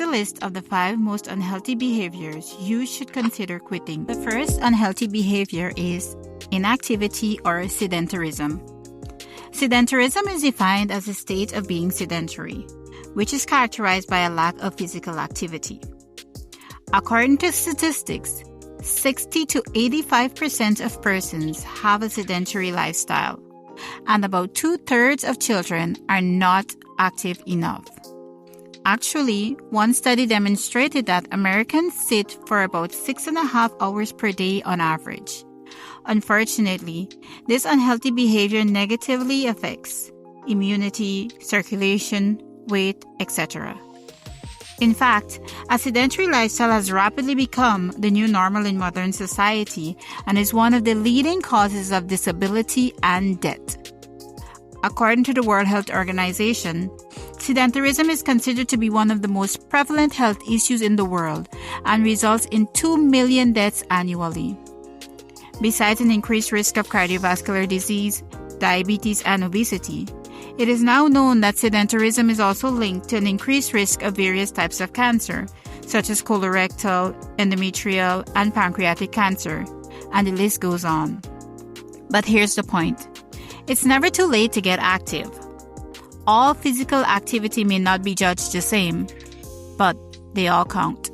a list of the 5 most unhealthy behaviors you should consider quitting. The first unhealthy behavior is inactivity or sedentarism. Sedentarism is defined as a state of being sedentary, which is characterized by a lack of physical activity. According to statistics, 60 to 85% of persons have a sedentary lifestyle, and about 2/3 of children are not active enough. Actually, one study demonstrated that Americans sit for about 6.5 hours per day on average. Unfortunately, this unhealthy behavior negatively affects immunity, circulation, weight, etc. In fact, a sedentary lifestyle has rapidly become the new normal in modern society and is one of the leading causes of disability and death. According to the World Health Organization, sedentarism is considered to be one of the most prevalent health issues in the world and results in 2 million deaths annually. Besides an increased risk of cardiovascular disease, diabetes, and obesity, it is now known that sedentarism is also linked to an increased risk of various types of cancer, such as colorectal, endometrial, and pancreatic cancer, and the list goes on. But here's the point. It's never too late to get active. All physical activity may not be judged the same, but they all count.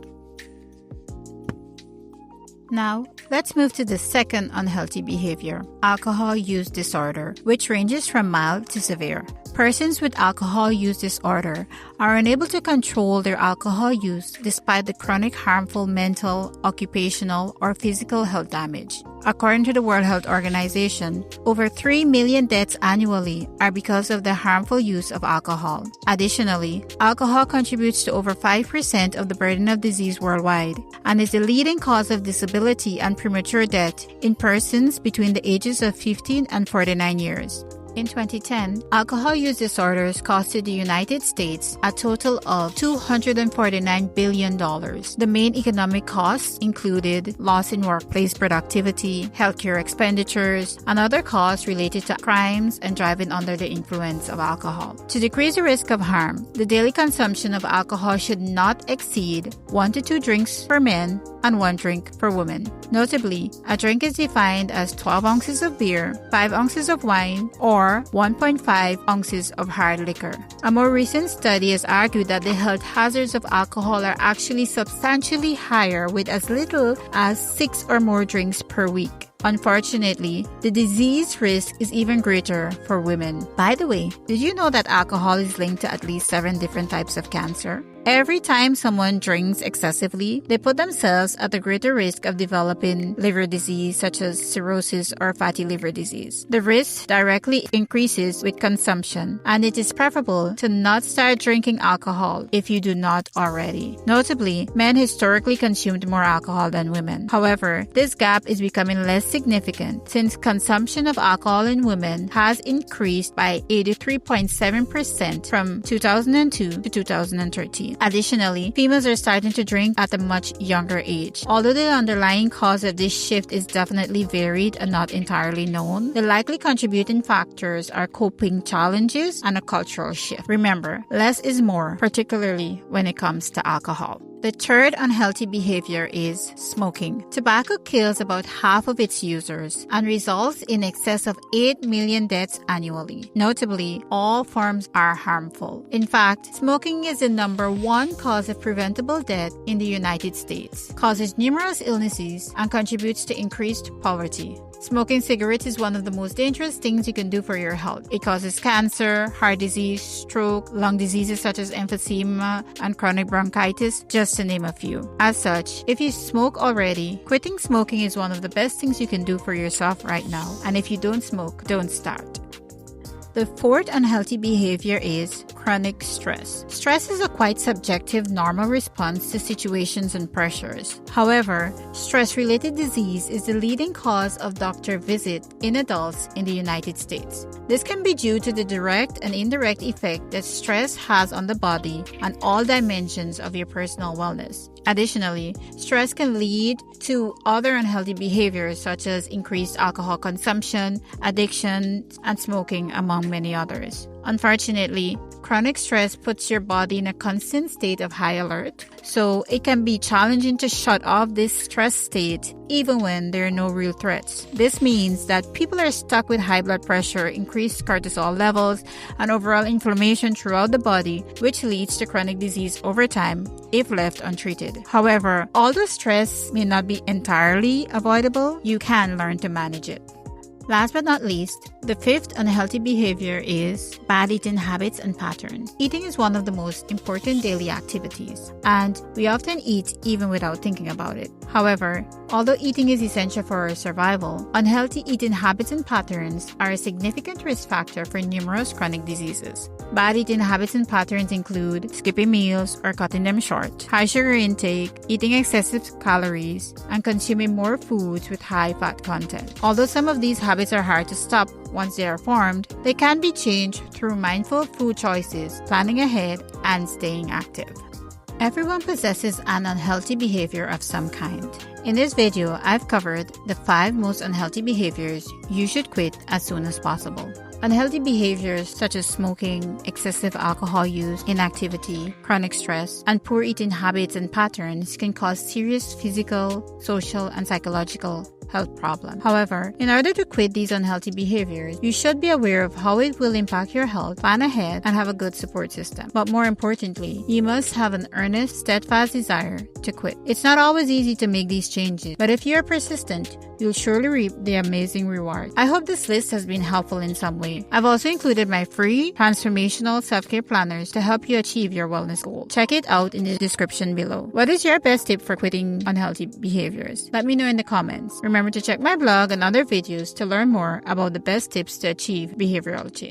Now, let's move to the second unhealthy behavior, alcohol use disorder, which ranges from mild to severe. Persons with alcohol use disorder are unable to control their alcohol use despite the chronic harmful mental, occupational, or physical health damage. According to the World Health Organization, over 3 million deaths annually are because of the harmful use of alcohol. Additionally, alcohol contributes to over 5% of the burden of disease worldwide and is the leading cause of disability and premature death in persons between the ages of 15 and 49 years. In 2010, alcohol use disorders costed the United States a total of $249 billion. The main economic costs included loss in workplace productivity, healthcare expenditures, and other costs related to crimes and driving under the influence of alcohol. To decrease the risk of harm, the daily consumption of alcohol should not exceed 1 to 2 drinks for men and 1 drink for women. Notably, a drink is defined as 12 ounces of beer, 5 ounces of wine, or 1.5 ounces of hard liquor. A more recent study has argued that the health hazards of alcohol are actually substantially higher with as little as 6 or more drinks per week. Unfortunately, the disease risk is even greater for women. By the way, did you know that alcohol is linked to at least 7 different types of cancer? Every time someone drinks excessively, they put themselves at a greater risk of developing liver disease such as cirrhosis or fatty liver disease. The risk directly increases with consumption, and it is preferable to not start drinking alcohol if you do not already. Notably, men historically consumed more alcohol than women. However, this gap is becoming less significant since consumption of alcohol in women has increased by 83.7% from 2002 to 2013. Additionally, females are starting to drink at a much younger age. Although the underlying cause of this shift is definitely varied and not entirely known, the likely contributing factors are coping challenges and a cultural shift. Remember, less is more, particularly when it comes to alcohol. The third unhealthy behavior is smoking. Tobacco kills about half of its users and results in excess of 8 million deaths annually. Notably, all forms are harmful. In fact, smoking is the number 1 cause of preventable death in the United States, causes numerous illnesses, and contributes to increased poverty. Smoking cigarettes is one of the most dangerous things you can do for your health. It causes cancer, heart disease, stroke, lung diseases such as emphysema, and chronic bronchitis, just to name a few. As such, if you smoke already, quitting smoking is one of the best things you can do for yourself right now. And if you don't smoke, don't start. The fourth unhealthy behavior is chronic stress. Stress is a quite subjective, normal response to situations and pressures. However, stress-related disease is the leading cause of doctor visit in adults in the United States. This can be due to the direct and indirect effect that stress has on the body and all dimensions of your personal wellness. Additionally, stress can lead to other unhealthy behaviors such as increased alcohol consumption, addiction, and smoking, among many others. Unfortunately, Chronic stress puts your body in a constant state of high alert, so it can be challenging to shut off this stress state even when there are no real threats. This means that people are stuck with high blood pressure, increased cortisol levels, and overall inflammation throughout the body, which leads to chronic disease over time if left untreated. However, although stress may not be entirely avoidable, you can learn to manage it. Last but not least, the fifth unhealthy behavior is bad eating habits and patterns. Eating is one of the most important daily activities, and we often eat even without thinking about it. However, although eating is essential for our survival, unhealthy eating habits and patterns are a significant risk factor for numerous chronic diseases. Bad eating habits and patterns include skipping meals or cutting them short, high sugar intake, eating excessive calories, and consuming more foods with high fat content. Although some of these habits are hard to stop once they are formed, they can be changed through mindful food choices, planning ahead, and staying active. Everyone possesses an unhealthy behavior of some kind. In this video, I've covered the 5 most unhealthy behaviors you should quit as soon as possible. Unhealthy behaviors such as smoking, excessive alcohol use, inactivity, chronic stress, and poor eating habits and patterns can cause serious physical, social, and psychological health problems. However, in order to quit these unhealthy behaviors, you should be aware of how it will impact your health, plan ahead, and have a good support system. But more importantly, you must have an earnest, steadfast desire to quit. It's not always easy to make these changes, but if you are persistent, you'll surely reap the amazing reward. I hope this list has been helpful in some way. I've also included my free transformational self-care planners to help you achieve your wellness goal. Check it out in the description below. What is your best tip for quitting unhealthy behaviors? Let me know in the comments. Remember to check my blog and other videos to learn more about the best tips to achieve behavioral change.